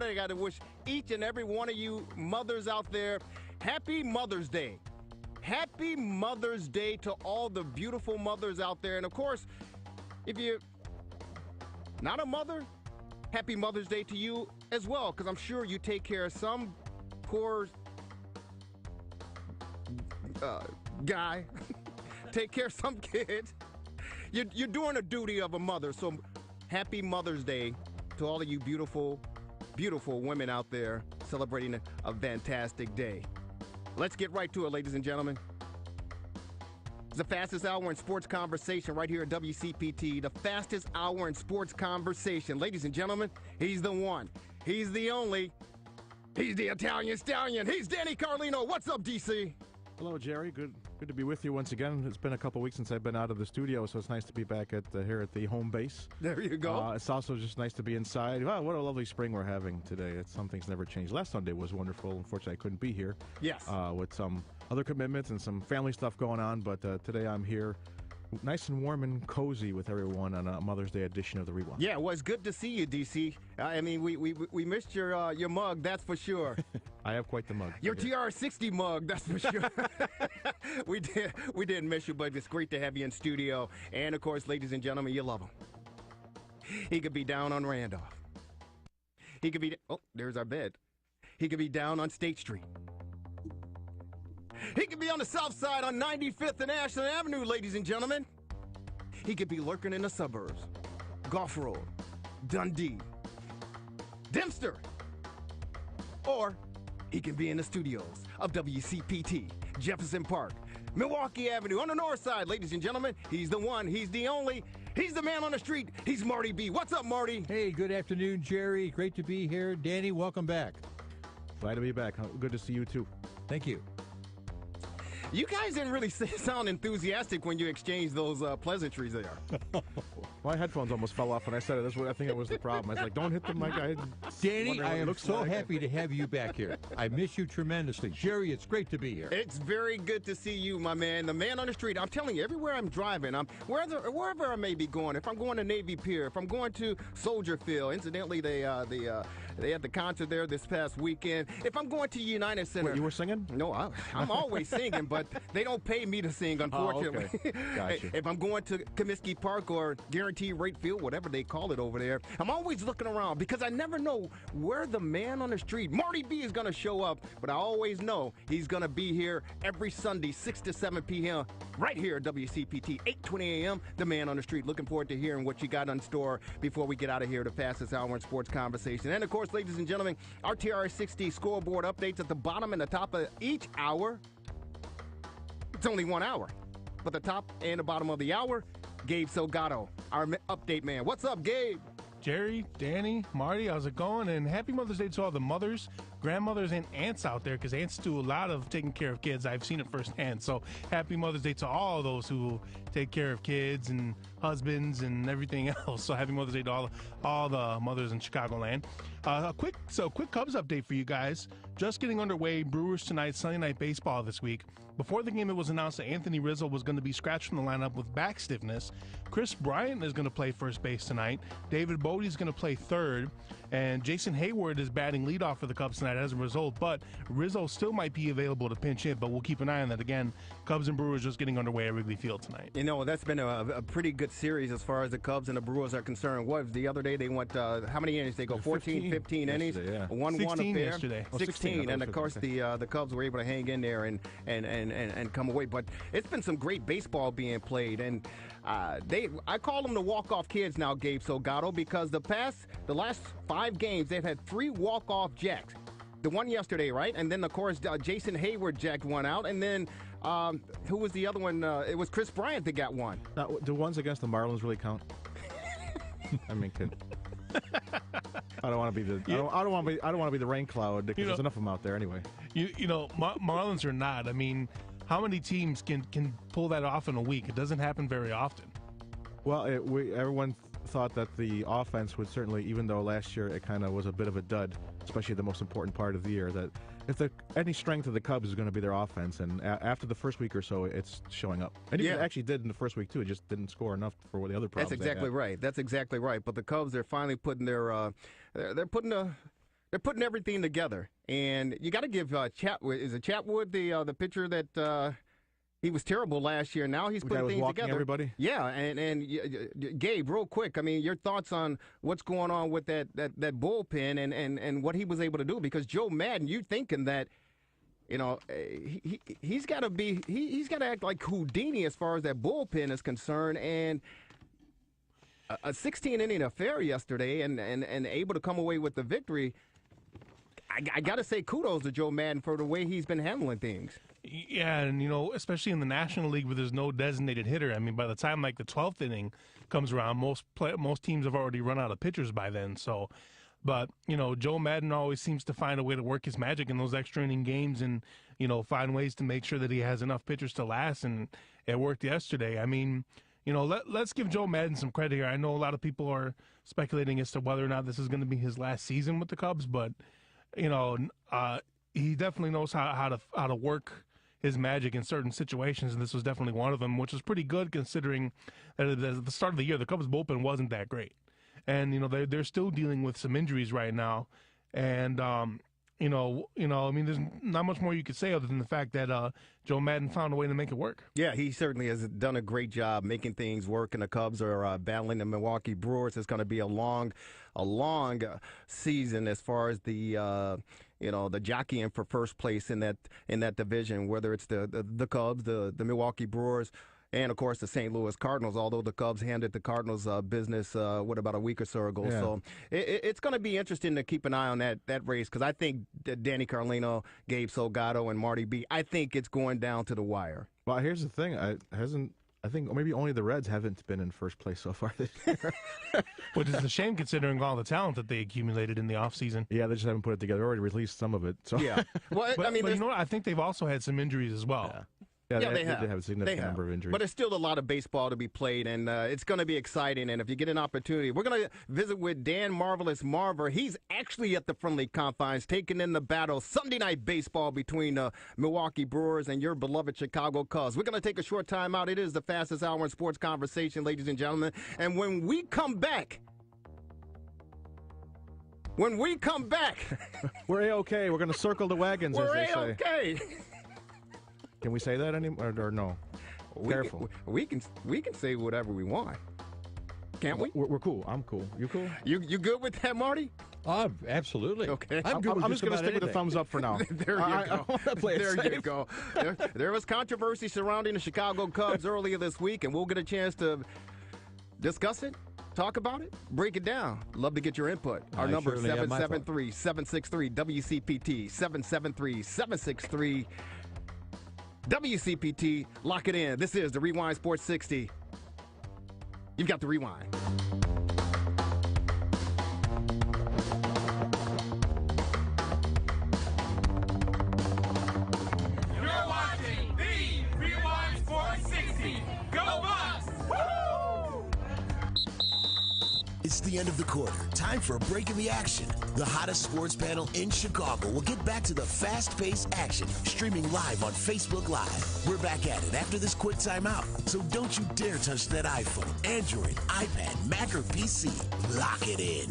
I got to wish each and every one of you mothers out there, happy Mother's Day. Happy Mother's Day to all the beautiful mothers out there. And, of course, if you're not a mother, happy Mother's Day to you as well, because I'm sure you take care of some poor guy, take care of some kid. You're doing a duty of a mother, so happy Mother's Day to all of you beautiful, beautiful women out there celebrating a fantastic day. Let's get right to it, ladies and gentlemen. It's the fastest hour in sports conversation right here at WCPT. The fastest hour in sports conversation. Ladies and gentlemen, he's the one. He's the only. He's the Italian Stallion. He's Danny Carlino. What's up, DC? Hello, Jerry. Good to be with you once again. It's been a couple weeks since I've been out of the studio, so it's nice to be back here at the home base. There you go. It's also just nice to be inside. Wow, what a lovely spring we're having today. Something's never changed. Last Sunday was wonderful. Unfortunately, I couldn't be here. Yes. With some other commitments and some family stuff going on, but today I'm here. Nice and warm and cozy with everyone on a Mother's Day edition of the Rewind. Yeah, well, it's good to see you, DC. I mean, we missed your mug, that's for sure. I have quite the mug. Your TRS60 mug, that's for sure. We didn't miss you, but it's great to have you in studio. And, of course, ladies and gentlemen, you love him. He could be down on Randolph. He could be, oh, there's our bed. He could be down on State Street. He could be on the south side on 95th and Ashland Avenue, ladies and gentlemen. He could be lurking in the suburbs. Gulf Road, Dundee, Dempster. Or he can be in the studios of WCPT, Jefferson Park, Milwaukee Avenue on the north side, ladies and gentlemen. He's the one, he's the only, he's the man on the street. He's Marty-B. What's up, Marty? Hey, good afternoon, Jerry. Great to be here. Danny, welcome back. Glad to be back. Good to see you, too. Thank you. You guys didn't really sound enthusiastic when you exchanged those pleasantries there. My headphones almost fell off when I said it. I think that was the problem. I was like, don't hit the mic. Danny, I am so happy to have you back here. I miss you tremendously. Jerry, it's great to be here. It's very good to see you, my man. The man on the street. I'm telling you, everywhere I'm driving, wherever I may be going, if I'm going to Navy Pier, if I'm going to Soldier Field, incidentally, they had the concert there this past weekend. If I'm going to United Center. Wait, you were singing? No, I'm always singing, but they don't pay me to sing, unfortunately. Oh, okay. Gotcha. If I'm going to Comiskey Park or Guaranteed Rate Field, whatever they call it over there, I'm always looking around because I never know where the man on the street, Marty-B, is going to show up, but I always know he's going to be here every Sunday, 6 to 7 p.m., right here at WCPT, 8:20 a.m., the man on the street. Looking forward to hearing what you got in store before we get out of here, the fastest hour in sports conversation. And, of course, ladies and gentlemen, our TRS60 scoreboard updates at the bottom and the top of each hour. It's only 1 hour, but the top and the bottom of the hour, Gabe Salgado, our update man. What's up, Gabe? Jerry, Danny, Marty, how's it going? And happy Mother's Day to all the mothers, grandmothers, and aunts out there, because aunts do a lot of taking care of kids. I've seen it firsthand. So happy Mother's Day to all those who take care of kids and husbands and everything else. So happy Mother's Day to all the mothers in Chicagoland. Quick Cubs update for you guys. Just getting underway. Brewers tonight, Sunday night baseball this week. Before the game, it was announced that Anthony Rizzo was going to be scratched from the lineup with back stiffness. Chris Bryant is going to play first base tonight. David Bodie is going to play third. And Jason Hayward is batting leadoff for the Cubs tonight as a result. But Rizzo still might be available to pinch hit, but we'll keep an eye on that. Again, Cubs and Brewers just getting underway at Wrigley Field tonight. You know, that's been a pretty good series as far as the Cubs and the Brewers are concerned. What, the other day they went, how many innings? They go 14, 15 innings? Yeah. 1-1 affair. Yesterday. 16, and of course the Cubs were able to hang in there and come away. But it's been some great baseball being played, and I call them the walk-off kids now, Gabe Salgado, because the last 5 games they've had 3 walk-off jacks. The one yesterday, right? And then, of course, Jason Hayward jacked one out. And then, who was the other one? It was Chris Bryant that got one. Now, do ones against the Marlins really count? I mean, I don't want to be the I don't want to be the rain cloud because there's enough of them out there anyway. Marlins are not. I mean, how many teams can pull that off in a week? It doesn't happen very often. Well, everyone thought that the offense would certainly, even though last year it kind of was a bit of a dud, especially the most important part of the year, that if any strength of the Cubs is going to be their offense, and after the first week or so, it's showing up. And it actually did in the first week, too. It just didn't score enough for the other problems. That's exactly right. That's exactly right. But the Cubs, they're finally putting their they're putting they're putting everything together, and you got to give Chatwood. Is it Chatwood the pitcher that he was terrible last year? Now he's putting things together. Everybody. Yeah, and Gabe, real quick. I mean, your thoughts on what's going on with that bullpen and what he was able to do? Because Joe Madden, you thinking that. He's got to act like Houdini as far as that bullpen is concerned, and a 16-inning affair yesterday, and able to come away with the victory. I got to say kudos to Joe Madden for the way he's been handling things. Yeah, and especially in the National League where there's no designated hitter. I mean, by the time like the 12th inning comes around, most teams have already run out of pitchers by then. So, but Joe Madden always seems to find a way to work his magic in those extra inning games, and find ways to make sure that he has enough pitchers to last. And it worked yesterday. I mean, let's give Joe Madden some credit here. I know a lot of people are speculating as to whether or not this is going to be his last season with the Cubs, but he definitely knows how to work his magic in certain situations, and this was definitely one of them, which was pretty good considering that at the start of the year the Cubs bullpen wasn't that great, and they're still dealing with some injuries right now, and I mean, there's not much more you could say other than the fact that Joe Madden found a way to make it work. Yeah, he certainly has done a great job making things work, and the Cubs are battling the Milwaukee Brewers. It's going to be a long season as far as the jockeying for first place in that division, whether it's the Cubs, the Milwaukee Brewers, and, of course, the St. Louis Cardinals, although the Cubs handed the Cardinals business, about a week or so ago. Yeah. So it's going to be interesting to keep an eye on that race, because I think Danny Carlino, Gabe Salgado, and Marty-B, I think it's going down to the wire. Well, here's the thing. I think maybe only the Reds haven't been in first place so far this year. Which is a shame considering all the talent that they accumulated in the offseason. Yeah, they just haven't put it together. Already released some of it. So. Yeah. Well, but I think they've also had some injuries as well. Yeah. Yeah, they have a significant number of injuries. But there's still a lot of baseball to be played, and it's going to be exciting. And if you get an opportunity, we're going to visit with Dan Marvelous Marver. He's actually at the friendly confines, taking in the battle Sunday night baseball between Milwaukee Brewers and your beloved Chicago Cubs. We're going to take a short time out. It is the fastest hour in sports conversation, ladies and gentlemen. And when we come back, we're A-okay. We're going to circle the wagons, as they say. We're A-okay. Can we say that anymore or no? Careful. We can say whatever we want. Can't we? We're cool. I'm cool. You cool? You good with that, Marty? Absolutely. Okay. I'm just going to stick with the thumbs up for now. There you go. There was controversy surrounding the Chicago Cubs earlier this week, and we'll get a chance to discuss it, talk about it, break it down. Love to get your input. Our number is 773-763-WCPT, 773-763 WCPT. Lock it in. This is the Rewind Sports 60. You've got the rewind. You're watching the Rewind Sports 60. Go Bucks! Woo! It's the end of the quarter. Time for a break in the action. The hottest sports panel in Chicago will get back to the fast-paced action, streaming live on Facebook Live. We're back at it after this quick timeout. So don't you dare touch that iPhone, Android, iPad, Mac, or PC. Lock it in.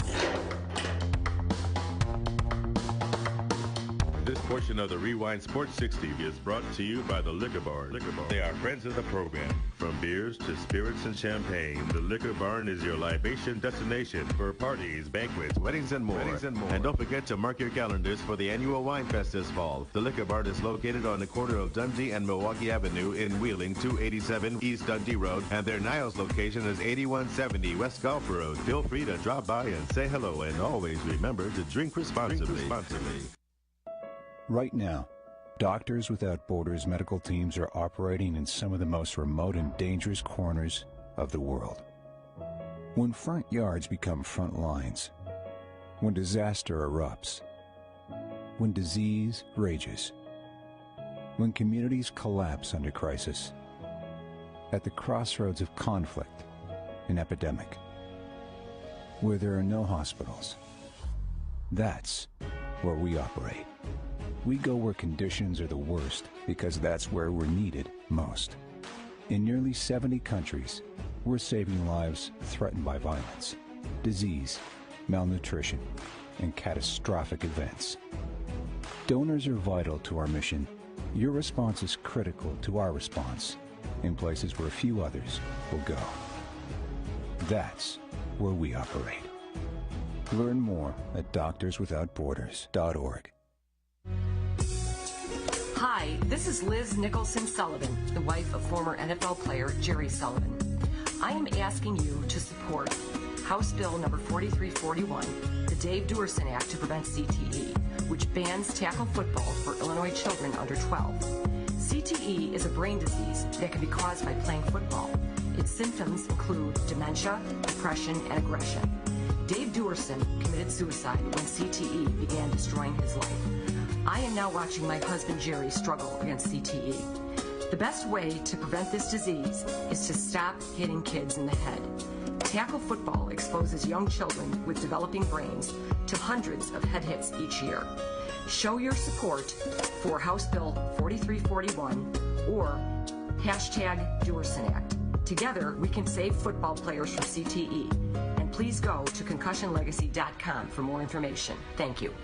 This portion of the Rewind Sports 60 is brought to you by the Liquor Barn. They are friends of the program. From beers to spirits and champagne, the Liquor Barn is your libation destination for parties, banquets, weddings, and more. And don't forget to mark your calendars for the annual Wine Fest this fall. The Liquor Barn is located on the corner of Dundee and Milwaukee Avenue in Wheeling, 287 East Dundee Road, and their Niles location is 8170 West Golf Road. Feel free to drop by and say hello, and always remember to drink responsibly. Right now, Doctors Without Borders medical teams are operating in some of the most remote and dangerous corners of the world. When front yards become front lines, when disaster erupts, when disease rages, when communities collapse under crisis, at the crossroads of conflict and epidemic, where there are no hospitals, that's where we operate. We go where conditions are the worst because that's where we're needed most. In nearly 70 countries, we're saving lives threatened by violence, disease, malnutrition, and catastrophic events. Donors are vital to our mission. Your response is critical to our response in places where few others will go. That's where we operate. Learn more at doctorswithoutborders.org. Hi, this is Liz Nicholson Sullivan, the wife of former NFL player Jerry Sullivan. I am asking you to support House Bill number 4341, the Dave Duerson Act to prevent CTE, which bans tackle football for Illinois children under 12. CTE is a brain disease that can be caused by playing football. Its symptoms include dementia, depression, and aggression. Dave Duerson committed suicide when CTE began destroying his life. I am now watching my husband Jerry struggle against CTE. The best way to prevent this disease is to stop hitting kids in the head. Tackle football exposes young children with developing brains to hundreds of head hits each year. Show your support for House Bill 4341 or hashtag Duerson Act. Together, we can save football players from CTE. And please go to concussionlegacy.com for more information. Thank you.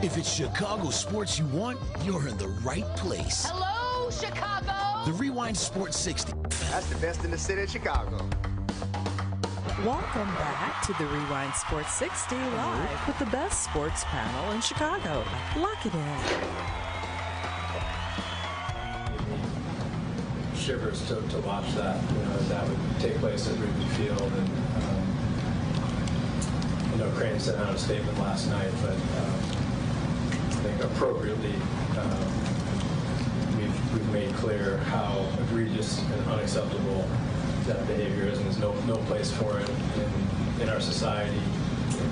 If it's Chicago sports you want, you're in the right place. Hello, Chicago! The Rewind Sports 60. That's the best in the city of Chicago. Welcome back to the Rewind Sports 60 live with the best sports panel in Chicago. Lock it in. Shivers to watch that, that would take place at Wrigley Field. And, Crane sent out a statement last night, but I think appropriately we've made clear how egregious and unacceptable that behavior is, and there's no place for it in our society,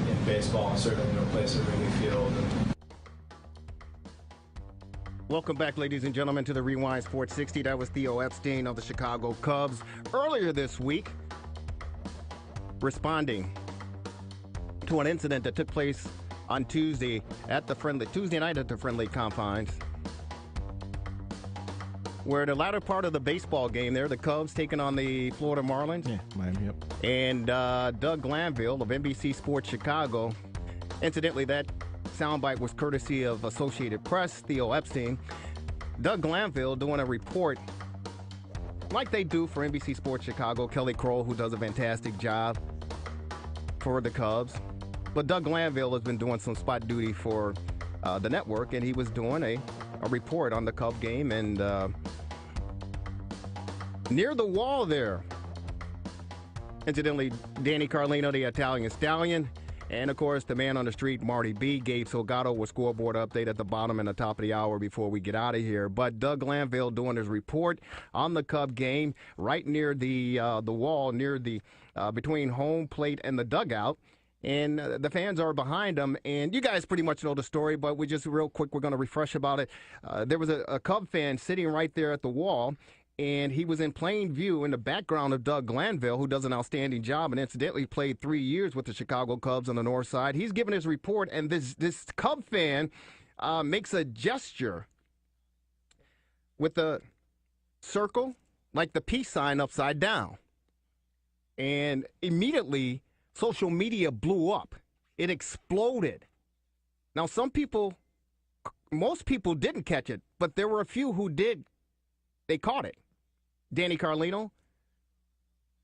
in baseball, and certainly no place at Wrigley Field. Welcome back, ladies and gentlemen, to the Rewind Sports 60. That was Theo Epstein of the Chicago Cubs earlier this week, responding to an incident that took place on Tuesday night at the friendly confines, where the latter part of the baseball game there, the Cubs taking on the Florida Marlins. Yeah, Miami, yep. And Doug Glanville of NBC Sports Chicago. Incidentally, that soundbite was courtesy of Associated Press, Theo Epstein. Doug Glanville doing a report like they do for NBC Sports Chicago. Kelly Kroll, who does a fantastic job for the Cubs. But Doug Glanville has been doing some spot duty for the network, and he was doing a report on the Cub game. And near the wall there, incidentally, Danny Carlino, the Italian Stallion, and, of course, the man on the street, Marty-B, Gabe Salgado, with scoreboard update at the bottom and the top of the hour before we get out of here. But Doug Glanville doing his report on the Cub game right near the wall, near the between home plate and the dugout. And the fans are behind him. And you guys pretty much know the story, but we just real quick, we're going to refresh about it. There was a Cub fan sitting right there at the wall, and he was in plain view in the background of Doug Glanville, who does an outstanding job and incidentally played 3 years with the Chicago Cubs on the north side. He's giving his report, and this Cub fan makes a gesture with the circle, like the peace sign upside down. And immediately, social media blew up. It exploded. Now, most people didn't catch it, but there were a few who did. They caught it. Danny Carlino,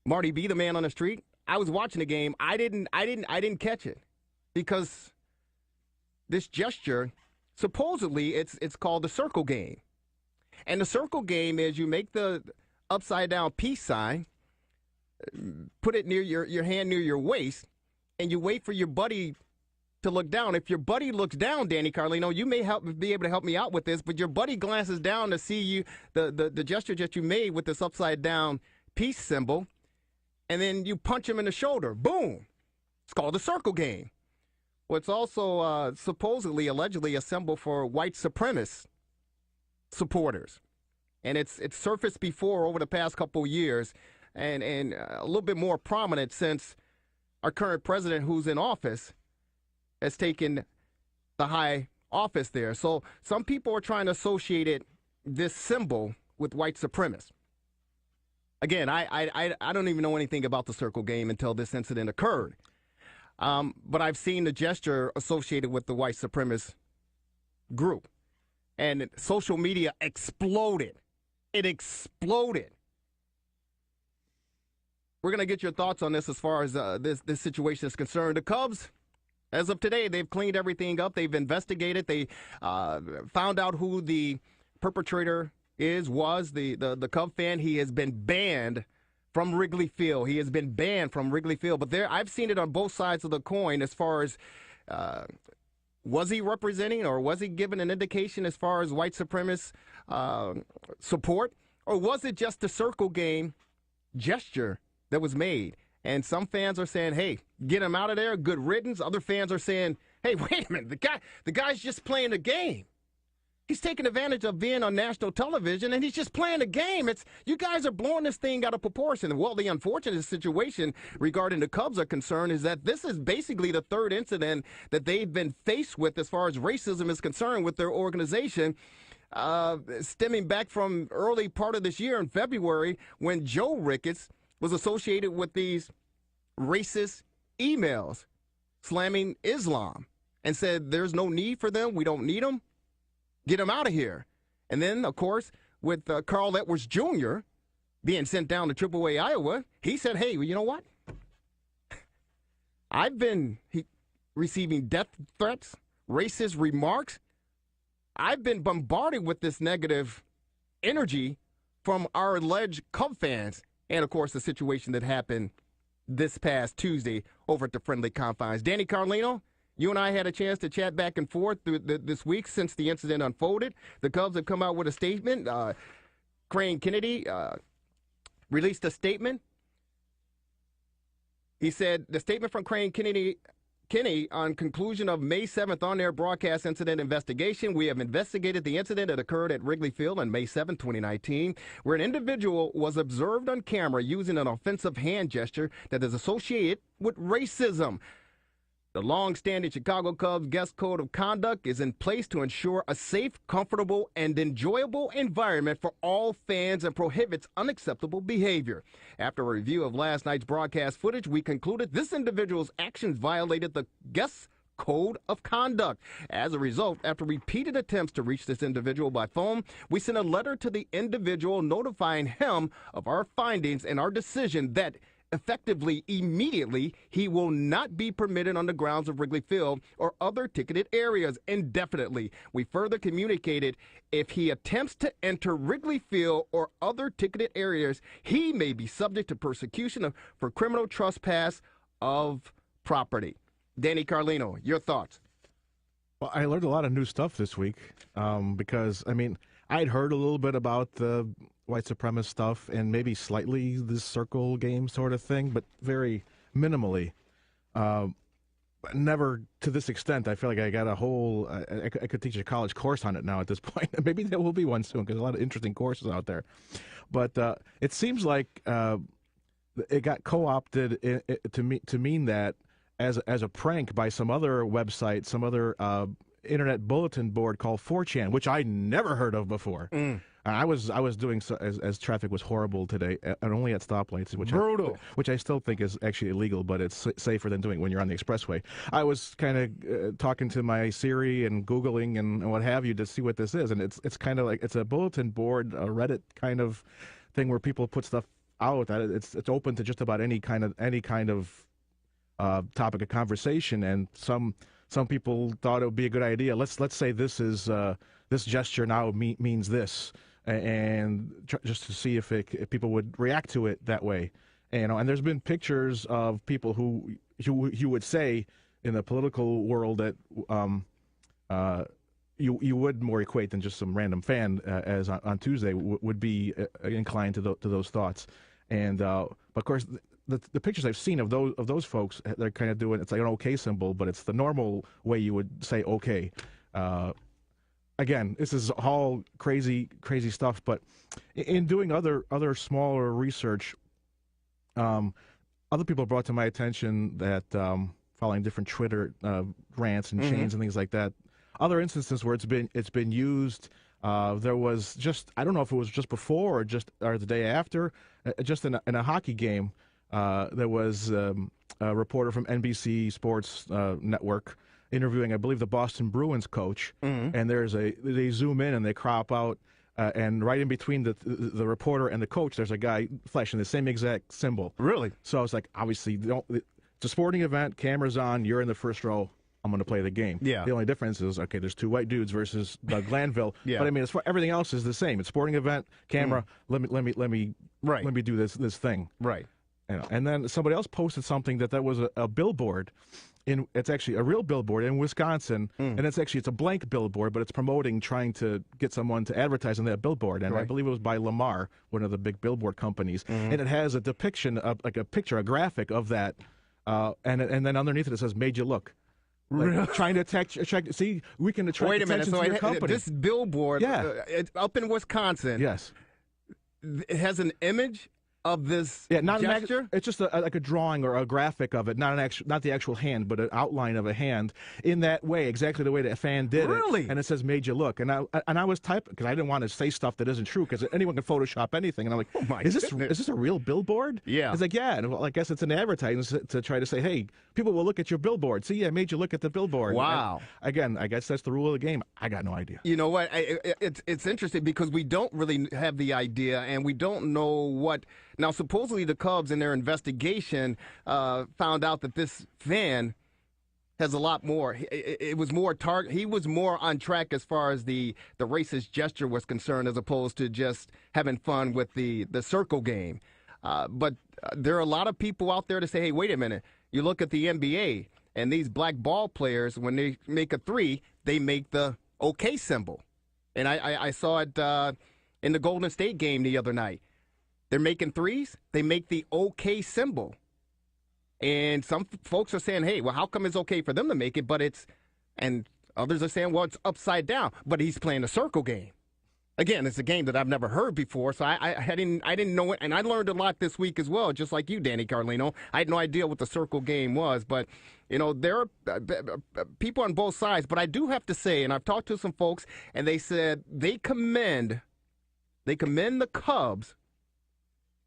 Marty-B, the man on the street. I was watching the game. I didn't catch it because this gesture, supposedly, it's called the circle game. And the circle game is you make the upside down peace sign, put it near your hand near your waist, and you wait for your buddy to look down. If your buddy looks down, Danny Carlino, you may be able to help me out with this, but your buddy glances down to see you, the gesture that you made with this upside down peace symbol, and then you punch him in the shoulder. Boom. It's called the circle game. Well, it's also supposedly, allegedly, a symbol for white supremacist supporters. And it's surfaced before over the past couple years, and a little bit more prominent since our current president, who's in office, has taken the high office there. So some people are trying to associate this symbol with white supremacists. Again, I don't even know anything about the circle game until this incident occurred. But I've seen the gesture associated with the white supremacist group. And social media exploded. It exploded. We're going to get your thoughts on this as far as this situation is concerned. The Cubs, as of today, they've cleaned everything up. They've investigated. They found out who the perpetrator was the Cub fan. He has been banned from Wrigley Field. But I've seen it on both sides of the coin as far as was he representing or was he giving an indication as far as white supremacist support? Or was it just a circle game gesture that was made? And some fans are saying, hey, get him out of there, good riddance. Other fans are saying, hey, wait a minute, the guy's just playing a game. He's taking advantage of being on national television, and he's just playing a game. You guys are blowing this thing out of proportion. Well, the unfortunate situation regarding the Cubs are concerned is that this is basically the third incident that they've been faced with as far as racism is concerned with their organization, stemming back from early part of this year in February when Joe Ricketts was associated with these racist emails slamming Islam and said there's no need for them. We don't need them. Get him out of here. And then, of course, with Carl Edwards Jr. being sent down to AAA Iowa, he said, hey, well, you know what? I've been receiving death threats, racist remarks. I've been bombarded with this negative energy from our alleged Cub fans. And, of course, the situation that happened this past Tuesday over at the Friendly Confines. Danny Carlino, you and I had a chance to chat back and forth through this week since the incident unfolded. The Cubs have come out with a statement. Crane Kennedy released a statement. He said, the statement from Crane Kennedy on conclusion of May 7th on-air broadcast incident investigation. We have investigated the incident that occurred at Wrigley Field on May 7, 2019, where an individual was observed on camera using an offensive hand gesture that is associated with racism. The long-standing Chicago Cubs guest code of conduct is in place to ensure a safe, comfortable, and enjoyable environment for all fans and prohibits unacceptable behavior. After a review of last night's broadcast footage, we concluded this individual's actions violated the guest code of conduct. As a result, after repeated attempts to reach this individual by phone, we sent a letter to the individual notifying him of our findings and our decision that effectively, immediately, he will not be permitted on the grounds of Wrigley Field or other ticketed areas indefinitely. We further communicated if he attempts to enter Wrigley Field or other ticketed areas, he may be subject to persecution for criminal trespass of property. Danny Carlino, your thoughts? Well, I learned a lot of new stuff this week because, I'd heard a little bit about the white supremacist stuff and maybe slightly this circle game sort of thing, but very minimally. Never to this extent. I feel like I got a whole, I could teach a college course on it now at this point. Maybe there will be one soon because there's a lot of interesting courses out there. But it seems like it got co-opted to mean that as a prank by some other website, some other internet bulletin board called 4chan, which I never heard of before. I was doing so as traffic was horrible today, and only at stoplights, which I still think is actually illegal, but it's safer than doing it when you're on the expressway. I was kind of talking to my Siri and Googling and what have you to see what this is, and it's kind of like it's a bulletin board, a Reddit kind of thing where people put stuff out. It's open to just about any kind of topic of conversation, and some people thought it would be a good idea. Let's say this is this gesture now means this, and just to see if people would react to it that way. And there's been pictures of people who you would say in the political world that you would more equate than just some random fan as on Tuesday would be inclined to those thoughts. And but of course. The pictures I've seen of those folks, they're kind of doing, it's like an okay symbol, but it's the normal way you would say okay. Again, this is all crazy stuff, but in doing other smaller research, other people brought to my attention that following different Twitter rants and chains and things like that, other instances where it's been used. There was just, I don't know if it was just before or the day after, just in a hockey game. there was a reporter from NBC Sports Network interviewing, I believe, the Boston Bruins coach, and they zoom in and they crop out, and right in between the reporter and the coach, there's a guy flashing the same exact symbol. Really? So I was like, obviously, it's a sporting event, cameras on, you're in the first row, I'm going to play the game. Yeah. The only difference is, okay, there's two white dudes versus Doug Glanville. Yeah. But I mean, everything else is the same. It's sporting event, camera. Let me do this thing. Right. You know, and then somebody else posted something that was a billboard. It's actually a real billboard in Wisconsin, and it's a blank billboard, but it's trying to get someone to advertise on that billboard. And I believe it was by Lamar, one of the big billboard companies, and it has a depiction of like a graphic of that, and then underneath it says "Made you look." Like, really? Trying to attract. See, we can attract attention to your company. This billboard, up in Wisconsin, yes, it has an image of this gesture? It's just like a drawing or a graphic of it, not the actual hand, but an outline of a hand in that way, exactly the way that a fan did it. Really? And it says "Made you look," and I was typing because I didn't want to say stuff that isn't true because anyone can Photoshop anything, and I'm like, is this a real billboard? Yeah. It's like, yeah, and well, I guess it's an advertising to try to say, hey, people will look at your billboard. See, I made you look at the billboard. Wow. And again, I guess that's the rule of the game. I got no idea. You know what? It's interesting because we don't really have the idea, and we don't know what. Now, supposedly the Cubs in their investigation found out that this fan has a lot more. It was more he was more on track as far as the racist gesture was concerned, as opposed to just having fun with the circle game. But there are a lot of people out there to say, hey, wait a minute. You look at the NBA, and these black ball players, when they make a three, they make the OK symbol. And I saw it in the Golden State game the other night. They're making threes. They make the OK symbol. And some folks are saying, hey, well, how come it's okay for them to make it, and others are saying, well, it's upside down, but he's playing a circle game. Again, it's a game that I've never heard before, so I didn't know it, and I learned a lot this week as well, just like you, Danny Carlino. I had no idea what the circle game was, but, you know, there are people on both sides, but I do have to say, and I've talked to some folks, and they said they commend the Cubs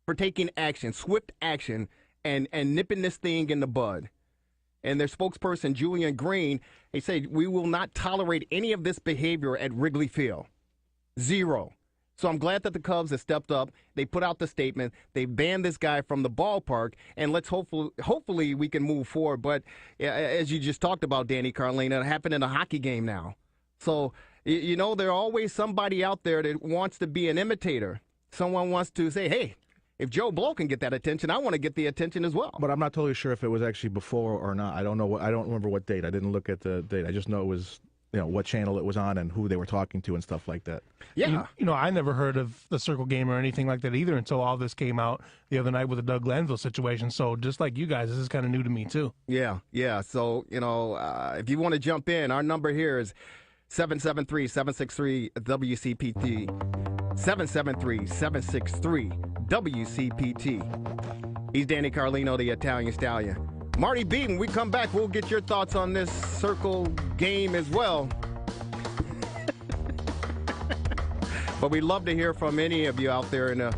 for taking action, swift action, and nipping this thing in the bud. And their spokesperson, Julian Green, they say, we will not tolerate any of this behavior at Wrigley Field. Zero. So I'm glad that the Cubs have stepped up. They put out the statement. They banned this guy from the ballpark, and let's hopefully we can move forward. But as you just talked about, Danny Carlino, it happened in a hockey game now. So, you know, there's always somebody out there that wants to be an imitator. Someone wants to say, hey, if Joe Blow can get that attention, I want to get the attention as well. But I'm not totally sure if it was actually before or not. I don't know. I don't remember what date. I didn't look at the date. I just know it was, you know, what channel it was on and who they were talking to and stuff like that. Yeah. You know, I never heard of the circle game or anything like that either until all this came out the other night with the Doug Glanville situation. So just like you guys, this is kind of new to me too. Yeah. So, you know, if you want to jump in, our number here is 773-763-WCPT. 773-763-WCPT. He's Danny Carlino, the Italian Stallion. Marty-B, when we come back, we'll get your thoughts on this circle game as well. But we'd love to hear from any of you out there in the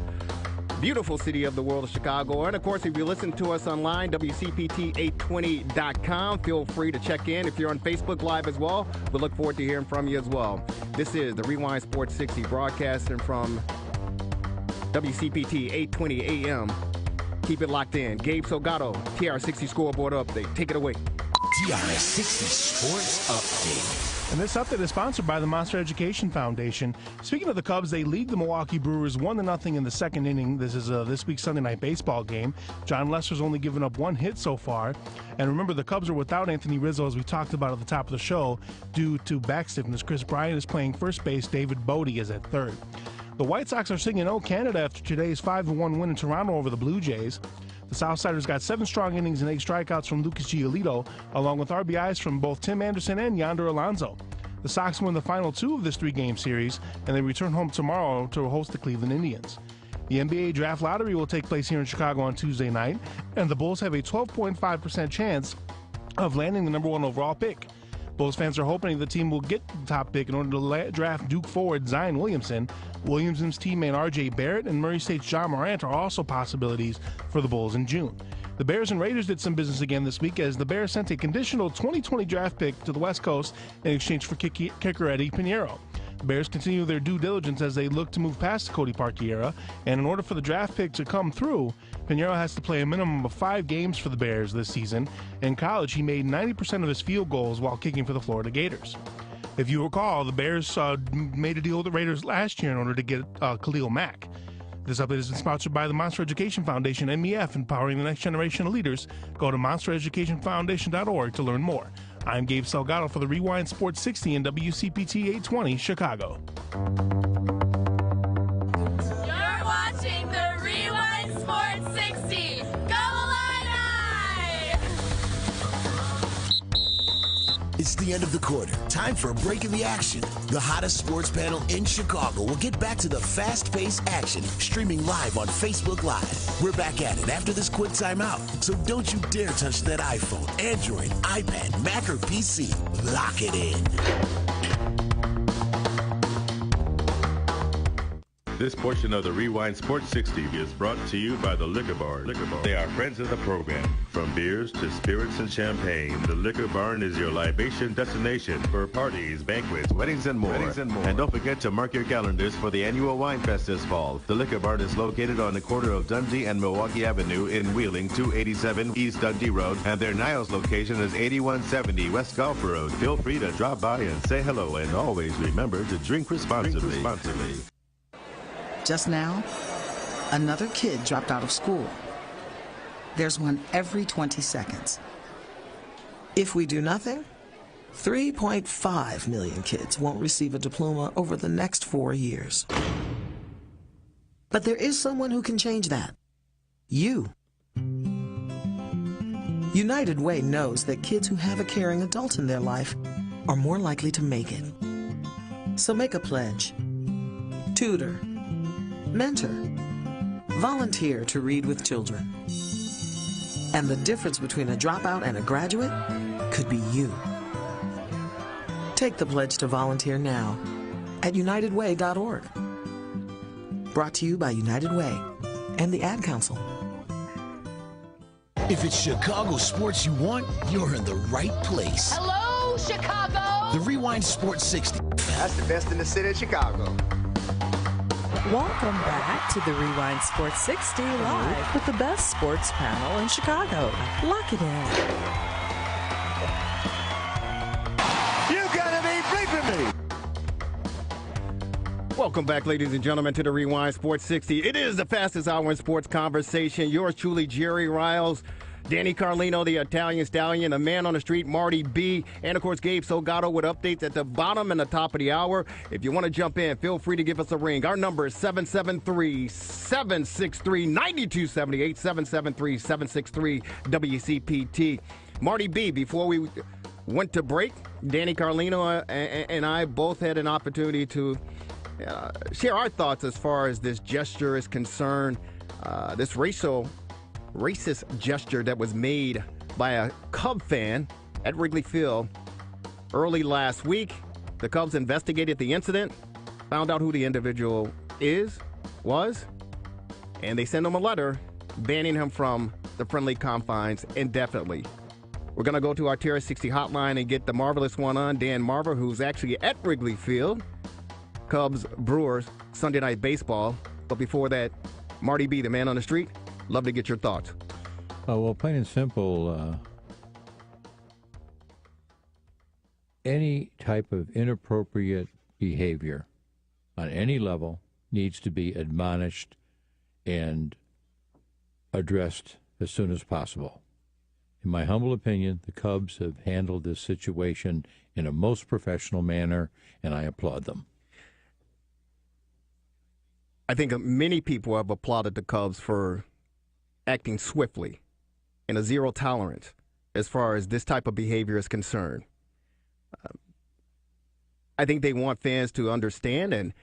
beautiful city of the world of Chicago. And, of course, if you listen to us online, WCPT820.com, feel free to check in. If you're on Facebook Live as well, we look forward to hearing from you as well. This is the Rewind Sports 60 broadcasting from WCPT 820 AM. Keep it locked in. Gabe Salgado, TRS60 scoreboard update. Take it away. TRS60 Sports Update. And this update is sponsored by the Monster Education Foundation. Speaking of the Cubs, they lead the Milwaukee Brewers 1-0 in the second inning. This is this week's Sunday night baseball game. John Lester's only given up one hit so far. And remember, the Cubs are without Anthony Rizzo, as we talked about at the top of the show, due to back stiffness. Chris Bryant is playing first base. David Bodie is at third. The White Sox are singing "Oh Canada" after today's 5-1 win in Toronto over the Blue Jays. The Southsiders got 7 strong innings and 8 strikeouts from Lucas Giolito, along with RBIs from both Tim Anderson and Yonder Alonso. The Sox win the final 2 of this 3-game series, and they return home tomorrow to host the Cleveland Indians. The NBA Draft Lottery will take place here in Chicago on Tuesday night, and the Bulls have a 12.5% chance of landing the number 1 overall pick. Bulls fans are hoping the team will get the top pick in order to draft Duke forward Zion Williamson. Williamson's teammate R.J. Barrett and Murray State's John Morant are also possibilities for the Bulls in June. The Bears and Raiders did some business again this week as the Bears sent a conditional 2020 draft pick to the West Coast in exchange for kicker Eddie Pinheiro. The Bears continue their due diligence as they look to move past the Cody Parkey era, and in order for the draft pick to come through, Pinheiro has to play a minimum of 5 games for the Bears this season. In college, he made 90% of his field goals while kicking for the Florida Gators. If you recall, the Bears made a deal with the Raiders last year in order to get Khalil Mack. This update has been sponsored by the Monster Education Foundation, MEF, empowering the next generation of leaders. Go to monstereducationfoundation.org to learn more. I'm Gabe Salgado for the Rewind Sports 60 and WCPT 820 Chicago. You're watching the Rewind Sports 60. Go Illini! It's the end of the quarter. Time for a break in the action. The hottest sports panel in Chicago will get back to the fast-paced action, streaming live on Facebook Live. We're back at it after this quick timeout. So don't you dare touch that iPhone, Android, iPad, Mac, or PC. Lock it in. This portion of the Rewind Sports 60 is brought to you by the Liquor Barn. They are friends of the program. From beers to spirits and champagne, the Liquor Barn is your libation destination for parties, banquets, weddings, and more. And don't forget to mark your calendars for the annual Wine Fest this fall. The Liquor Barn is located on the corner of Dundee and Milwaukee Avenue in Wheeling, 287 East Dundee Road, and their Niles location is 8170 West Gulf Road. Feel free to drop by and say hello, and always remember to drink responsibly. Just now, another kid dropped out of school. There's one every 20 seconds. If we do nothing, 3.5 million kids won't receive a diploma over the next 4 years. But there is someone who can change that. You. United Way knows that kids who have a caring adult in their life are more likely to make it. So make a pledge. Tutor. Mentor. Volunteer to read with children. And the difference between a dropout and a graduate could be you. Take the pledge to volunteer now at unitedway.org. Brought to you by United Way and the Ad Council. If it's Chicago sports you want, you're in the right place. Hello, Chicago! The Rewind Sports 60. That's the best in the city of Chicago. Welcome back to the Rewind Sports 60 live with the best sports panel in Chicago. Lock it in. You gotta be bleeping me! Welcome back, ladies and gentlemen, to the Rewind Sports 60. It is the fastest hour in sports conversation. Yours truly, Jerry Riles, Danny Carlino, the Italian Stallion, the man on the street, Marty-B, and, of course, Gabe Salgado with updates at the bottom and the top of the hour. If you want to jump in, feel free to give us a ring. Our number is 773-763-9278, 773-763-WCPT. Marty-B, before we went to break, Danny Carlino and I both had an opportunity to share our thoughts as far as this gesture is concerned, this racist gesture that was made by a Cub fan at Wrigley Field early last week. The Cubs investigated the incident, found out who the individual was, and they sent him a letter banning him from the friendly confines indefinitely. We're going to go to our TRS60 hotline and get the marvelous one on, Dan Marver, who's actually at Wrigley Field. Cubs, Brewers, Sunday Night Baseball. But before that, Marty-B, the man on the street, love to get your thoughts. Well, plain and simple, any type of inappropriate behavior on any level needs to be admonished and addressed as soon as possible. In my humble opinion, the Cubs have handled this situation in a most professional manner, and I applaud them. I think many people have applauded the Cubs for acting swiftly and a zero tolerance as far as this type of behavior is concerned. I think they want fans to understand and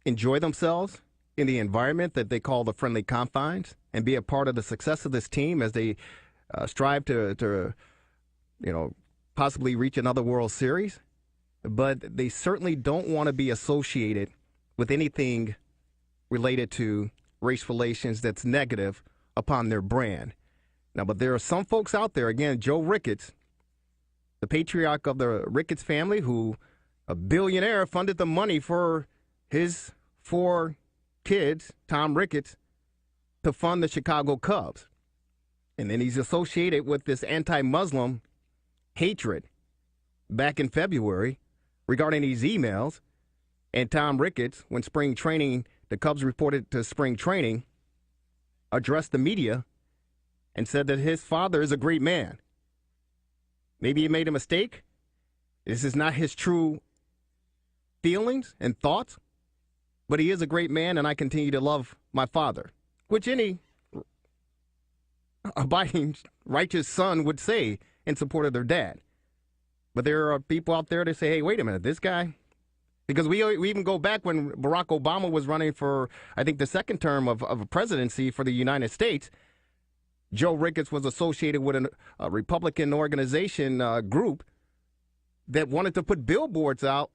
enjoy themselves in the environment that they call the friendly confines and be a part of the success of this team as they strive to possibly reach another World Series, but they certainly don't want to be associated with anything related to race relations that's negative upon their brand. Now, but there are some folks out there, again, Joe Ricketts, the patriarch of the Ricketts family, who a billionaire funded the money for his 4 kids, Tom Ricketts, to fund the Chicago Cubs. And then he's associated with this anti-Muslim hatred back in February regarding these emails. And Tom Ricketts, when spring training, the Cubs reported to spring training, addressed the media and said that his father is a great man. Maybe he made a mistake. This is not his true feelings and thoughts, but he is a great man, and I continue to love my father, which any abiding, righteous son would say in support of their dad. But there are people out there that say, hey, wait a minute, this guy, because we even go back when Barack Obama was running for, I think, the second term of a presidency for the United States. Joe Ricketts was associated with a Republican organization group that wanted to put billboards out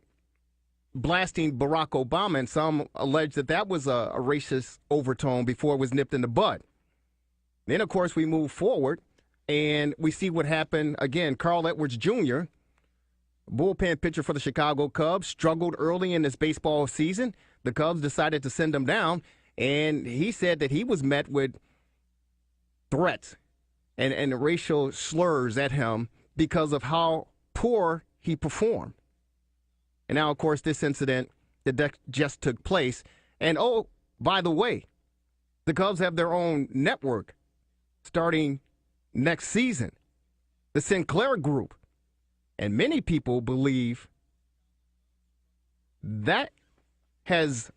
blasting Barack Obama, and some allege that that was a racist overtone before it was nipped in the bud. Then, of course, we move forward, and we see what happened again. Carl Edwards Jr., bullpen pitcher for the Chicago Cubs, struggled early in this baseball season. The Cubs decided to send him down, and he said that he was met with threats and racial slurs at him because of how poor he performed. And now, of course, this incident that just took place. And, oh, by the way, the Cubs have their own network starting next season, the Sinclair Group. And many people believe that has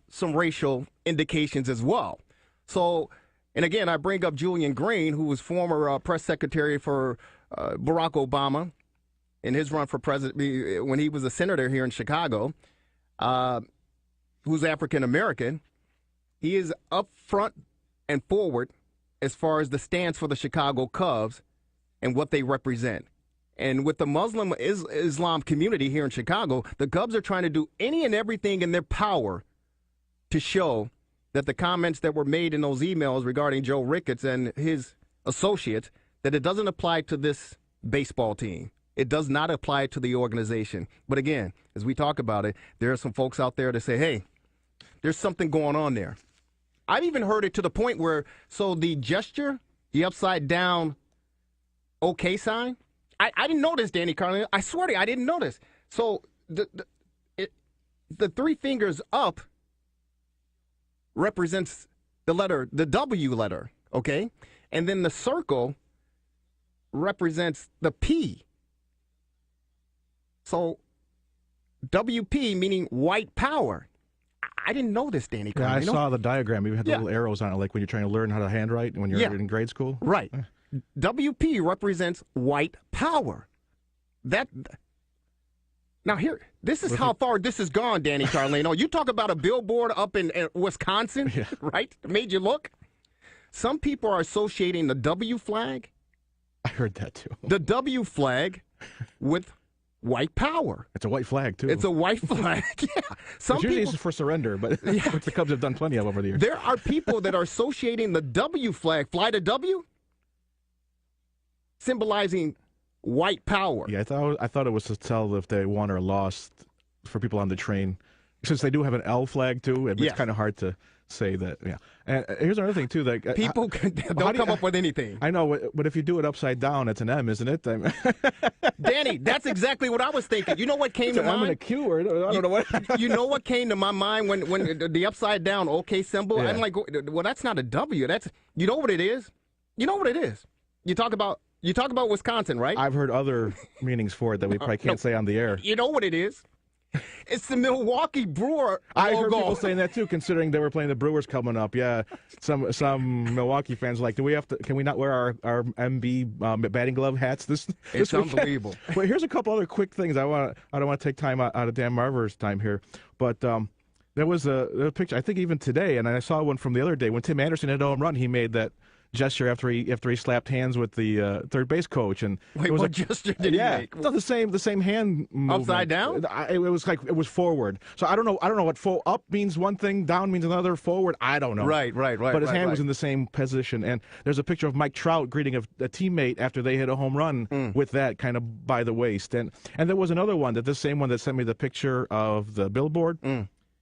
some racial indications as well. So, and again, I bring up Julian Green, who was former press secretary for Barack Obama in his run for president when he was a senator here in Chicago, who's African-American. He is up front and forward as far as the stance for the Chicago Cubs and what they represent. And with the Muslim Islam community here in Chicago, the Cubs are trying to do any and everything in their power to show that the comments that were made in those emails regarding Joe Ricketts and his associates, that it doesn't apply to this baseball team. It does not apply to the organization. But again, as we talk about it, there are some folks out there that say, hey, there's something going on there. I've even heard it to the point where, so the gesture, the upside down OK sign, I didn't notice, Danny Carlino. I swear to you, I didn't notice. So the 3 fingers up represents the W letter, okay? And then the circle represents the P. So WP meaning white power. I didn't know this, Danny Carlino. Yeah, I saw the diagram. You had the little arrows on it, like when you're trying to learn how to handwrite when you're in grade school. Right. WP represents white power. Now here, this is how far this has gone, Danny Carlino. You talk about a billboard up in Wisconsin, right? Made you look. Some people are associating the W flag. I heard that too. The W flag with white power. It's a white flag too. It's a white flag. Yeah. Some usually people it's for surrender, but which the Cubs have done plenty of over the years. There are people that are associating the W flag, fly to W, symbolizing white power. Yeah, I thought it was to tell if they won or lost for people on the train. Since they do have an L flag too, it's kind of hard to say that. Yeah, and here's another thing too. That people don't come up with anything. I know, but if you do it upside down, it's an M, isn't it? Danny, that's exactly what I was thinking. You know what came to mind? M and a Q, or I don't know what. You know what came to my mind when the upside down OK symbol? Yeah. I'm like, well, that's not a W. You know what it is? You know what it is? You talk about Wisconsin, right? I've heard other meanings for it that we probably can't say on the air. You know what it is? It's the Milwaukee Brewer logo. I heard people saying that too, considering they were playing the Brewers coming up. Yeah, some Milwaukee fans are like, can we not wear our MB batting glove hats this It's weekend? Unbelievable. Well, here's a couple other quick things. I don't want to take time out of Dan Marver's time here, but there was a picture, I think even today, and I saw one from the other day when Tim Anderson had a home run. He made that gesture after he slapped hands with the third base coach. And wait, it was what gesture did he make? No, the same hand movement. Upside down? It was forward. So I don't know what up means one thing, down means another, forward I don't know. Right. But his hand was in the same position. And there's a picture of Mike Trout greeting a teammate after they hit a home run with that kind of by the waist. And there was another one, this same one that sent me the picture of the billboard.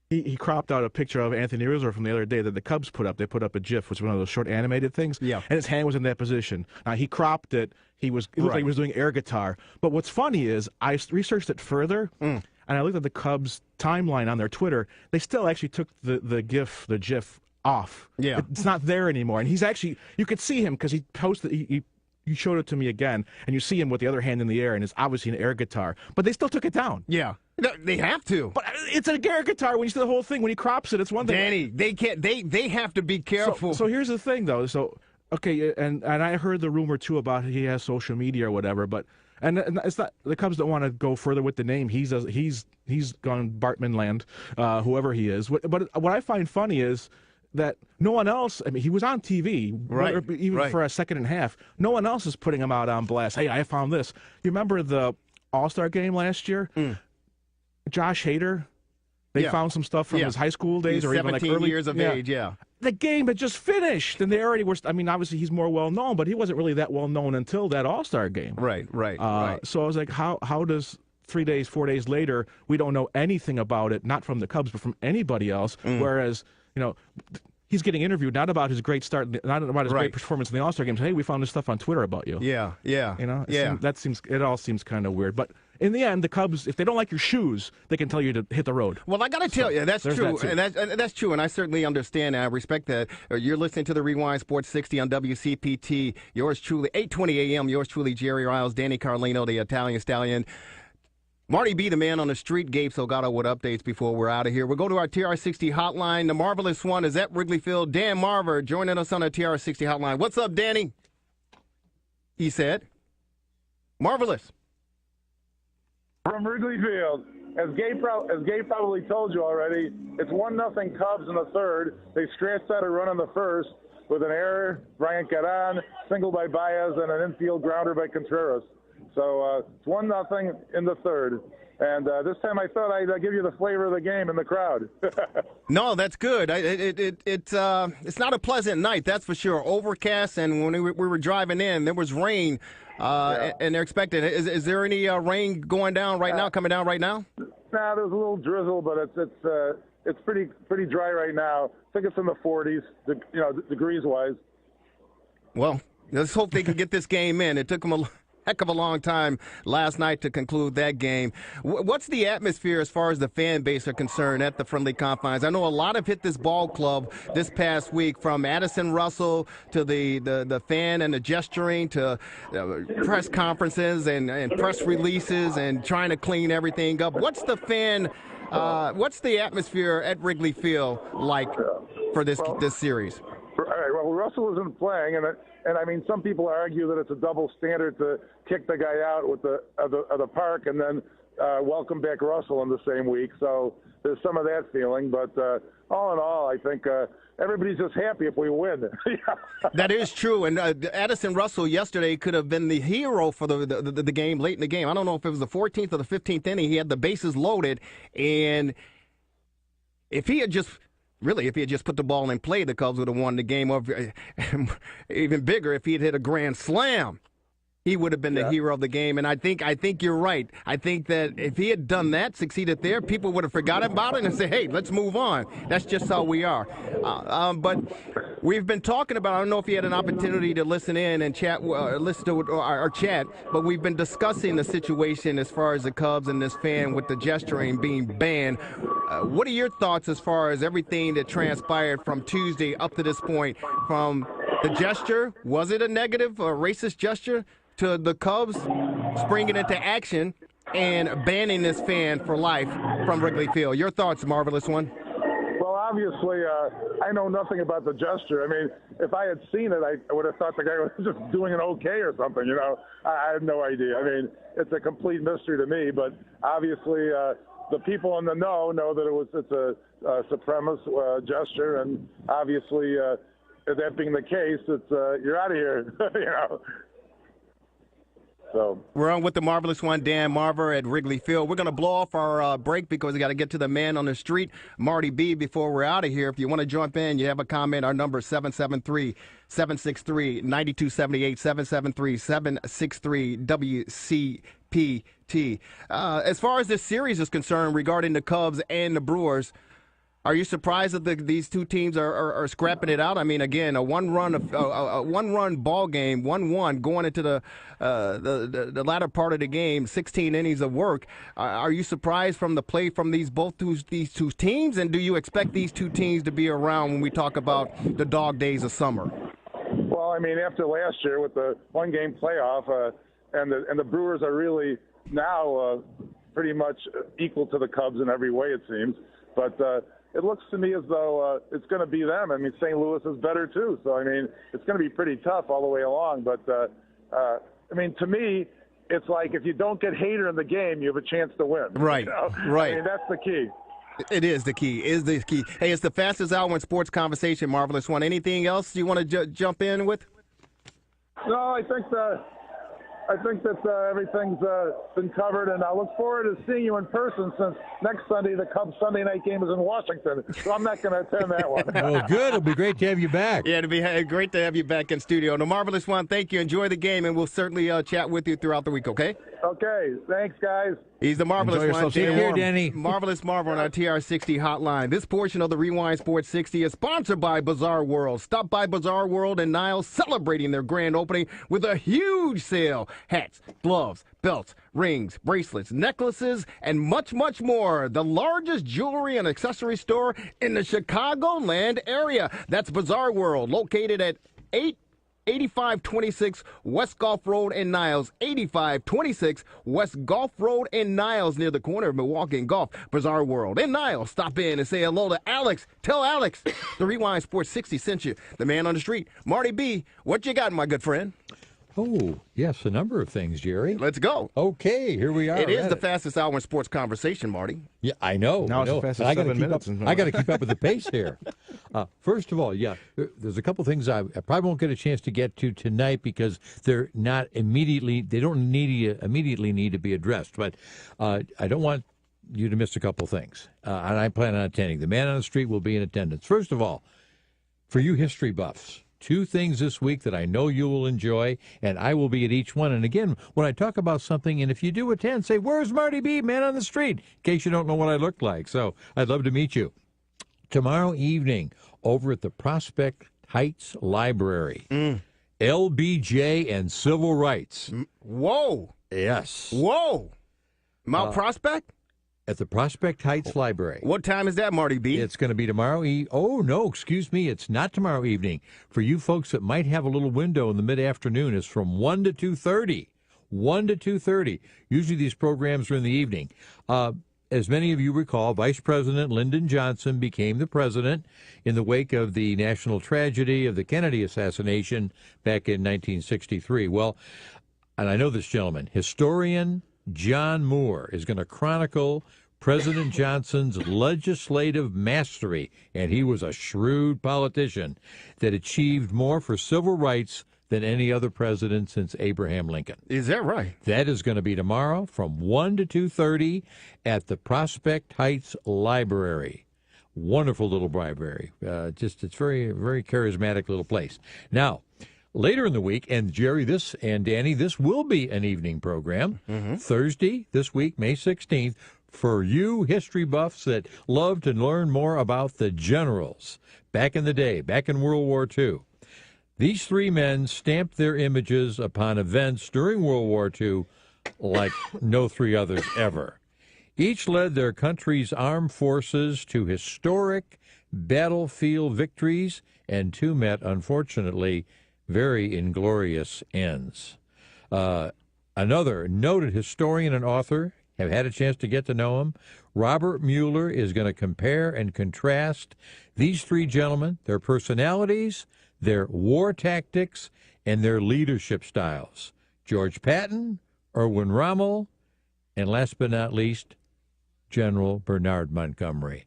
He cropped out a picture of Anthony Rizzo from the other day that the Cubs put up. They put up a GIF, which was one of those short animated things. Yeah. And his hand was in that position. Now, he cropped it. It looked like he was doing air guitar. But what's funny is I researched it further, and I looked at the Cubs timeline on their Twitter. They still actually took the GIF off. Yeah. It's not there anymore. And he's actually, you could see him because he posted, you showed it to me again, and you see him with the other hand in the air, and it's obviously an air guitar. But they still took it down. Yeah. No, they have to. But it's an air guitar. When you see the whole thing, when he crops it, it's one thing. Danny, they can't. They have to be careful. So here's the thing, though. So okay, and I heard the rumor too about he has social media or whatever. But and it's not, the Cubs don't want to go further with the name. He's gone Bartman land, whoever he is. But what I find funny is that no one else, I mean, he was on TV, for a second and a half. No one else is putting him out on blast. Hey, I found this. You remember the All-Star game last year? Josh Hader, they found some stuff from his high school days, or even like early years of age. Yeah, the game had just finished, and they already were. I mean, obviously he's more well known, but he wasn't really that well known until that All-Star game. Right. So I was like, how does 4 days later, we don't know anything about it, not from the Cubs, but from anybody else? Whereas, he's getting interviewed not about his great start, not about his great performance in the All-Star games. Hey, we found this stuff on Twitter about you. Yeah. It all seems kind of weird. But in the end, the Cubs, if they don't like your shoes, they can tell you to hit the road. Well, I got to tell you, that's true, and that's true, and I certainly understand and I respect that. You're listening to the Rewind Sports 60 on WCPT. Yours truly, 8:20 a.m. Yours truly, Jerry Riles, Danny Carlino, the Italian Stallion. Marty-B, the man on the street, Gabe Salgado with updates before we're out of here. We'll go to our TRS60 hotline. The marvelous one is at Wrigley Field. Dan Marver joining us on the TRS60 hotline. What's up, Danny? He said. Marvelous. From Wrigley Field. As Gabe probably told you already, it's 1-0 Cubs in the third. They scratched out a run in the first with an error, Brian Caran, single by Baez, and an infield grounder by Contreras. So it's 1-0 in the third. And this time I thought I'd give you the flavor of the game in the crowd. No, that's good. It's not a pleasant night, that's for sure. Overcast, and when we were driving in, there was rain, and they're expecting. Is there any rain going down right now, coming down right now? Nah, there's a little drizzle, but it's pretty dry right now. I think it's in the 40s, degrees-wise. Well, let's hope they can get this game in. It took them a heck of a long time last night to conclude that game. What's the atmosphere as far as the fan base are concerned at the friendly confines? I know a lot have hit this ball club this past week, from Addison Russell to the fan and the gesturing to press conferences and press releases and trying to clean everything up. What's the atmosphere at Wrigley Field like for this series? All right, well, Russell isn't playing, and I mean, some people argue that it's a double standard to kick the guy out with the park and then welcome back Russell in the same week. So there's some of that feeling, but all in all, I think everybody's just happy if we win. That is true, and Addison Russell yesterday could have been the hero for the game late in the game. I don't know if it was the 14th or the 15th inning. He had the bases loaded, and if he had just put the ball in play, the Cubs would have won the game. Or even bigger, if he had hit a grand slam, he would have been the hero of the game. And I think you're right. I think that if he had done that, succeeded there, people would have forgotten about it and said, hey, let's move on. That's just how we are. But we've been talking about, I don't know if you had an opportunity to listen in and chat, listen to our chat, but we've been discussing the situation as far as the Cubs and this fan with the gesturing being banned. What are your thoughts as far as everything that transpired from Tuesday up to this point? From the gesture, was it a negative or racist gesture, to the Cubs springing into action and banning this fan for life from Wrigley Field? Your thoughts, marvelous one. Well, obviously, I know nothing about the gesture. I mean, if I had seen it, I would have thought the guy was just doing an okay or something, I have no idea. I mean, it's a complete mystery to me, but obviously the people in the know that it's a supremacist gesture, and obviously that being the case, it's you're out of here. You know. So we're on with the marvelous one, Dan Marver at Wrigley Field. We're going to blow off our break because we got to get to the man on the street, Marty-B, before we're out of here. If you want to jump in, you have a comment, our number is 773-763-9278, 773-763-WCPT. As far as this series is concerned regarding the Cubs and the Brewers, are you surprised that these two teams are scrapping it out? I mean, again, a one-run ball game, 1-1 going into the latter part of the game, 16 innings of work. Are you surprised from the play from these two teams, and do you expect these two teams to be around when we talk about the dog days of summer? Well, I mean, after last year with the one-game playoff, and the Brewers are really now pretty much equal to the Cubs in every way, it seems, but. It looks to me as though it's going to be them. I mean, St. Louis is better too. So, I mean, it's going to be pretty tough all the way along. But, I mean, to me, it's like if you don't get Hader in the game, you have a chance to win. Right, you know? right. I mean, that's the key. It is the key. Hey, it's the fastest hour in sports conversation, Marvelous One. Anything else you want to jump in with? No, I think that everything's been covered, and I look forward to seeing you in person since next Sunday the Cubs Sunday night game is in Washington, so I'm not going to attend that one. Well, good. It'll be great to have you back. Yeah, it'll be great to have you back in studio. The Marvelous One, thank you. Enjoy the game, and we'll certainly chat with you throughout the week, okay? Okay. Thanks, guys. He's the Marvelous One. Take care, Danny. Marvelous Marver on our TR60 hotline. This portion of the Rewind Sports 60 is sponsored by Bazaar World. Stop by Bazaar World and Niles celebrating their grand opening with a huge sale. Hats, gloves, belts, rings, bracelets, necklaces, and much, much more. The largest jewelry and accessory store in the Chicagoland area. That's Bazaar World, located at 8526 West Gulf Road in Niles. 8526 West Gulf Road in Niles, near the corner of Milwaukee and Gulf. Bazaar World in Niles. Stop in and say hello to Alex. Tell Alex the Rewind Sports 60 sent you. The man on the street, Marty-B. What you got, my good friend? Oh, yes, a number of things, Jerry. Let's go. Okay, here we are. It is the fastest hour in sports conversation, Marty. Yeah, I know. Now it's the fastest 7 minutes. I got to keep up with the pace here. First of all, there's a couple things I probably won't get a chance to get to tonight because they're not immediately, they don't immediately need to be addressed. But I don't want you to miss a couple things. And I plan on attending. The man on the street will be in attendance. First of all, for you history buffs, two things this week that I know you will enjoy, and I will be at each one. And again, when I talk about something, and if you do attend, say, where's Marty-B, man on the street, in case you don't know what I look like. So I'd love to meet you. Tomorrow evening, over at the Prospect Heights Library, LBJ and Civil Rights. Whoa. Yes. Whoa. Mount Prospect? At the Prospect Heights Library. What time is that, Marty-B? It's going to be tomorrow. Oh, no, excuse me. It's not tomorrow evening. For you folks that might have a little window in the mid-afternoon, it's from 1 to 2:30. 1 to 2:30. Usually these programs are in the evening. As many of you recall, Vice President Lyndon Johnson became the president in the wake of the national tragedy of the Kennedy assassination back in 1963. Well, and I know this gentleman, historian John Moore, is going to chronicle President Johnson's legislative mastery, and he was a shrewd politician that achieved more for civil rights than any other president since Abraham Lincoln. Is that right? That is going to be tomorrow from 1 to 2:30 at the Prospect Heights Library. Wonderful little library. It's very, very charismatic little place. Now, later in the week, and Jerry, this and Danny, this will be an evening program. Thursday this week, May 16th, for you history buffs that love to learn more about the generals back in the day, back in World War II. These three men stamped their images upon events during World War II like no three others ever. Each led their country's armed forces to historic battlefield victories, and two met, unfortunately, very inglorious ends. Another noted historian and author, have had a chance to get to know him, Robert Mueller, is going to compare and contrast these three gentlemen, their personalities, their war tactics, and their leadership styles. George Patton, Erwin Rommel, and last but not least, General Bernard Montgomery.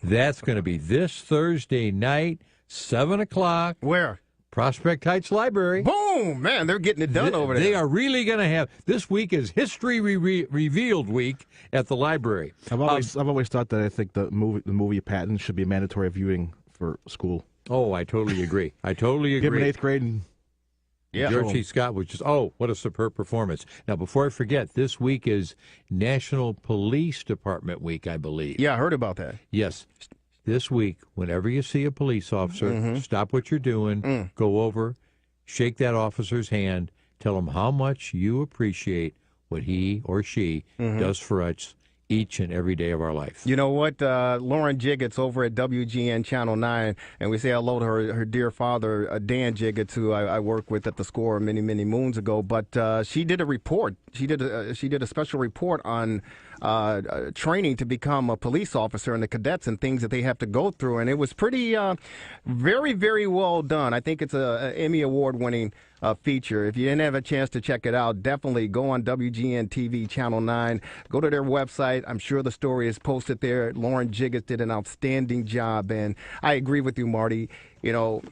That's going to be this Thursday night, 7 o'clock. Where? Prospect Heights Library. Boom! Man, they're getting it done over there. They are really going to have, this week is History Revealed Week at the library. I've always thought that I think the movie Patton should be mandatory viewing for school. Oh, I totally agree. Give them 8th grade and George C. Scott, which is, what a superb performance. Now, before I forget, this week is National Police Department Week, I believe. Yeah, I heard about that. Yes. This week, whenever you see a police officer, stop what you're doing, go over, shake that officer's hand, tell him how much you appreciate what he or she does for us each and every day of our life. You know what? Lauren Jiggets over at WGN Channel 9, and we say hello to her dear father, Dan Jiggets, who I worked with at the Score many, many moons ago. But she did a report. She did a special report on training to become a police officer and the cadets and things that they have to go through. And it was pretty, very, very well done. I think it's an Emmy Award-winning feature. If you didn't have a chance to check it out, definitely go on WGN TV Channel 9. Go to their website. I'm sure the story is posted there. Lauren Jiggets did an outstanding job, and I agree with you, Marty. You know,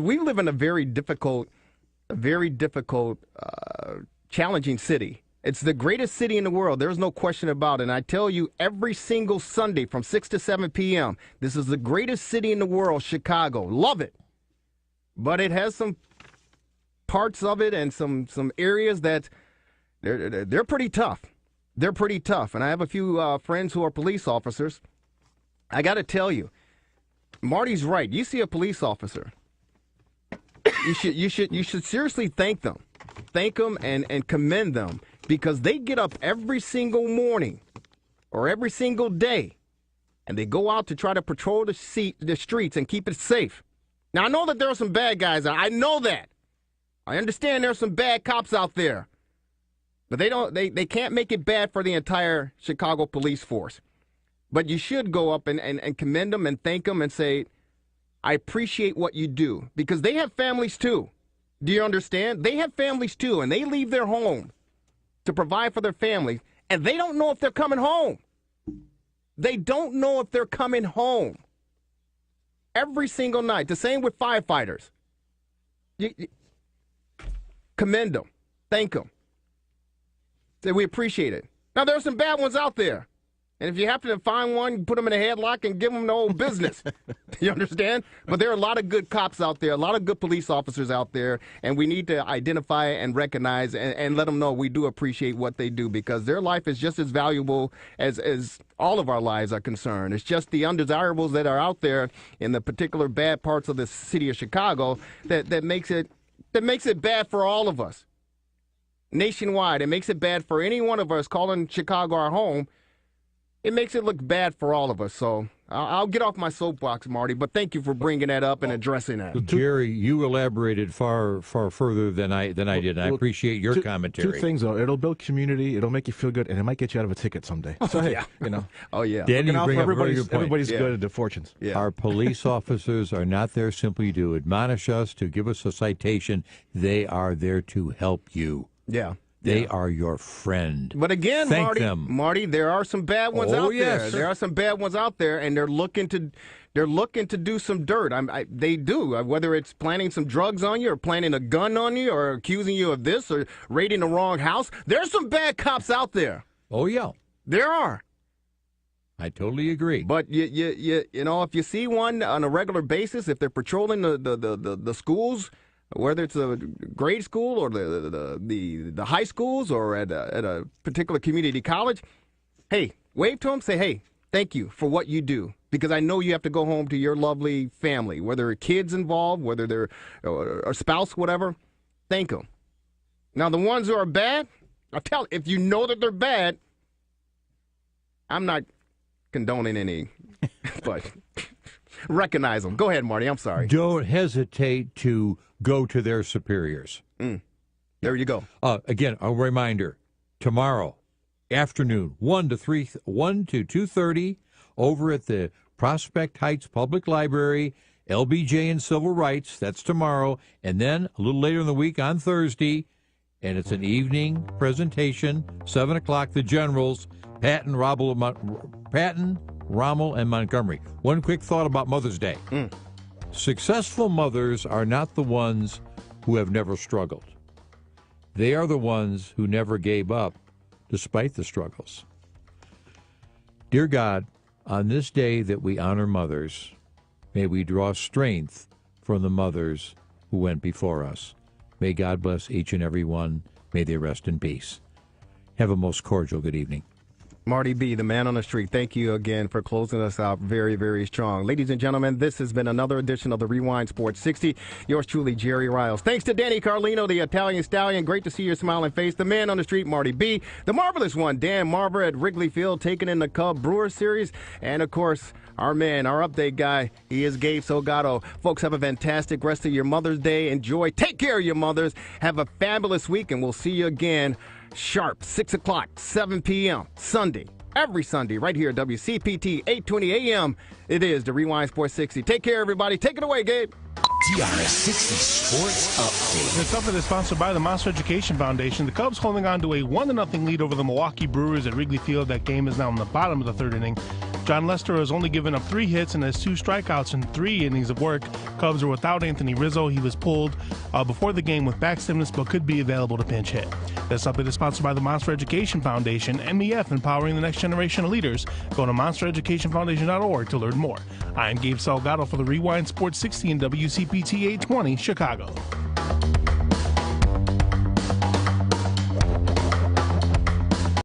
we live in a very difficult, challenging city. It's the greatest city in the world. There's no question about it. And I tell you, every single Sunday from 6 to 7 p.m., this is the greatest city in the world, Chicago. Love it. But it has some parts of it and some areas that they're pretty tough. They're pretty tough. And I have a few friends who are police officers. I got to tell you, Marty's right. You see a police officer, you should seriously thank them. Thank them and commend them, because they get up every single morning or every single day and they go out to try to patrol the streets and keep it safe. Now, I know that there are some bad guys. I know that. I understand there's some bad cops out there. But they can't make it bad for the entire Chicago police force. But you should go up and commend them and thank them and say, I appreciate what you do. Because they have families too. Do you understand? They have families too, and they leave their home to provide for their families, and they don't know if they're coming home. They don't know if they're coming home. Every single night. The same with firefighters. Commend them. Thank them. Say, we appreciate it. Now, there are some bad ones out there. And if you happen to find one, put them in a headlock and give them the old business. You understand? But there are a lot of good cops out there, a lot of good police officers out there, and we need to identify and recognize and let them know we do appreciate what they do, because their life is just as valuable as all of our lives are concerned. It's just the undesirables that are out there in the particular bad parts of the city of Chicago that makes it bad for all of us. Nationwide, it makes it bad for any one of us calling Chicago our home. It makes it look bad for all of us. So I'll get off my soapbox, Marty, but thank you for bringing that up and addressing that. Jerry, you elaborated far further than I did. I appreciate your commentary. Two things, though. It'll build community, it'll make you feel good, and it might get you out of a ticket someday. So, hey, you know. Oh, yeah. Danny, you bring up a very good point. Everybody's good at fortunes. Yeah. Our police officers are not there simply to admonish us, to give us a citation. They are there to help you. Yeah. They are your friend. But again, Thank them. Marty, there are some bad ones out there. There are some bad ones out there, and they're looking to do some dirt. They do, whether it's planting some drugs on you or planting a gun on you or accusing you of this or raiding the wrong house. There's some bad cops out there. Oh, yeah. There are. I totally agree. But you know, if you see one on a regular basis, if they're patrolling the schools, whether it's a grade school or the high schools or at a particular community college, hey, wave to them, say, hey, thank you for what you do, because I know you have to go home to your lovely family, whether kids involved, whether they're a spouse, whatever. Thank them. Now, the ones who are bad, if you know that they're bad, I'm not condoning any, but recognize them. Go ahead, Marty. I'm sorry. Don't hesitate to go to their superiors. There you go. Again, a reminder, tomorrow afternoon, 1 to 2:30, over at the Prospect Heights Public Library, LBJ and Civil Rights. That's tomorrow. And then a little later in the week on Thursday, and it's an evening presentation, 7 o'clock, the Generals, Patton, Rommel, and Montgomery. One quick thought about Mother's Day. Successful mothers are not the ones who have never struggled. They are the ones who never gave up despite the struggles. Dear God, on this day that we honor mothers, may we draw strength from the mothers who went before us. May God bless each and every one. May they rest in peace. Have a most cordial good evening. Marty-B, the man on the street, thank you again for closing us out very, very strong. Ladies and gentlemen, this has been another edition of the Rewind Sports 60. Yours truly, Jerry Riles. Thanks to Danny Carlino, the Italian stallion. Great to see your smiling face. The man on the street, Marty-B. The marvelous one, Dan Marver at Wrigley Field, taking in the Cub Brewers series. And, of course, our man, our update guy, he is Gabe Salgado. Folks, have a fantastic rest of your Mother's Day. Enjoy. Take care of your mothers. Have a fabulous week, and we'll see you again sharp, 6 o'clock, 7 p.m., Sunday, every Sunday, right here at WCPT, 820 a.m. It is the Rewind Sports 60. Take care, everybody. Take it away, Gabe. TRS60 Sports Update. This update is sponsored by the Monster Education Foundation. The Cubs holding on to a 1-0 lead over the Milwaukee Brewers at Wrigley Field. That game is now in the bottom of the third inning. John Lester has only given up 3 hits and has 2 strikeouts in 3 innings of work. Cubs are without Anthony Rizzo. He was pulled before the game with back stiffness, but could be available to pinch hit. This update is sponsored by the Monster Education Foundation, MEF, empowering the next generation of leaders. Go to monstereducationfoundation.org to learn more. I am Gabe Salgado for the Rewind Sports 60 and WCPT 820 Chicago.